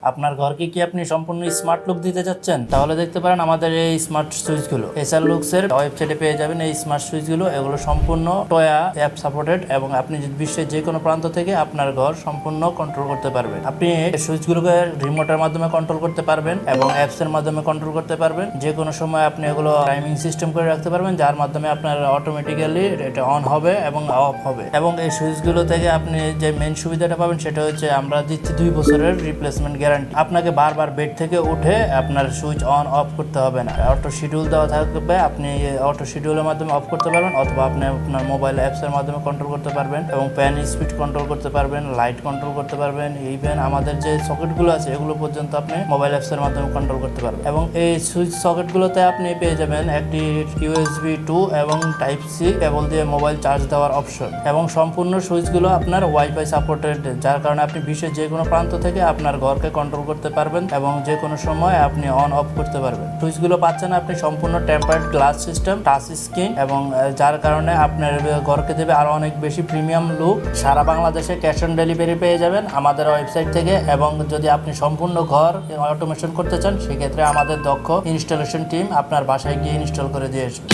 আপনার ঘরকে কি আপনি সম্পূর্ণ স্মার্ট লুক দিতে যাচ্ছেন? তাহলে দেখতে পারেন আমাদের এই স্মার্ট সুইচগুলো এসআর লুকসের ওয়েবসাইটে পেয়ে যাবেন। এই স্মার্ট সুইচগুলো এগুলো সম্পূর্ণ টয়া অ্যাপ সাপোর্টেড এবং আপনি বিশ্বের যে কোনো প্রান্ত থেকে আপনার ঘর সম্পূর্ণ কন্ট্রোল করতে পারবেন। আপনি সুইচগুলোকে রিমোটের মাধ্যমে কন্ট্রোল করতে পারবেন এবং অ্যাপস এর মাধ্যমে কন্ট্রোল করতে পারবেন। যে কোনো সময় আপনি এগুলো টাইমিং সিস্টেম করে রাখতে পারবেন, যার মাধ্যমে আপনার অটোমেটিক্যালি এটা অন হবে এবং অফ হবে। এবং এই সুইচগুলো থেকে আপনি যে মেইন সুবিধাটা পাবেন সেটা হচ্ছে আমরা দিচ্ছি 2 বছরের রিপ্লেসমেন্ট গ্যারান্টি। আপনাকে বারবার বেড থেকে উঠে আপনার সুইচ অন অফ করতে হবে না। অটো শিডিউল দেওয়া থাকবে, আপনি অটো শিডিউলের মাধ্যমে অফ করতে পারবেন অথবা আপনি আপনার মোবাইল অ্যাপস এর মাধ্যমে কন্ট্রোল করতে পারবেন এবং ফ্যান স্পিড কন্ট্রোল করতে পারবেন, লাইট কন্ট্রোল করতে পারবেন। ইভেন আমাদের যে সকেটগুলো আছে এগুলো পর্যন্ত আপনি মোবাইল অ্যাপস এর মাধ্যমে কন্ট্রোল করতে পারবেন। এবং এই সুইচ সকেটগুলোতে আপনি পেয়ে যাবেন একটি USB 2 এবং টাইপ সি কেবল দিয়ে মোবাইল চার্জ দেওয়ার অপশন। এবং সম্পূর্ণ সুইচগুলো আপনার ওয়াইফাই সাপোর্টেড, যার কারণে আপনি বিশ্বের যে কোনো প্রান্ত থেকে আপনার ঘরকে কন্ট্রোল করতে পারবেন এবং যে কোনো সময় আপনি অন অফ করতে পারবেন। সুইচগুলো পাচ্ছেন আপনি সম্পূর্ণ tempered glass system, touch screen, এবং যার কারণে আপনার ঘরকে দেবে আরো অনেক বেশি প্রিমিয়াম লুক। সারা বাংলাদেশে ক্যাশ অন ডেলিভারি পেয়ে যাবেন আমাদের ওয়েবসাইট থেকে। এবং যদি আপনি সম্পূর্ণ ঘর অটোমেশন করতে চান সেক্ষেত্রে আমাদের দক্ষ ইনস্টলেশন টিম আপনার বাসায় গিয়ে ইনস্টল করে দিয়ে আসবে।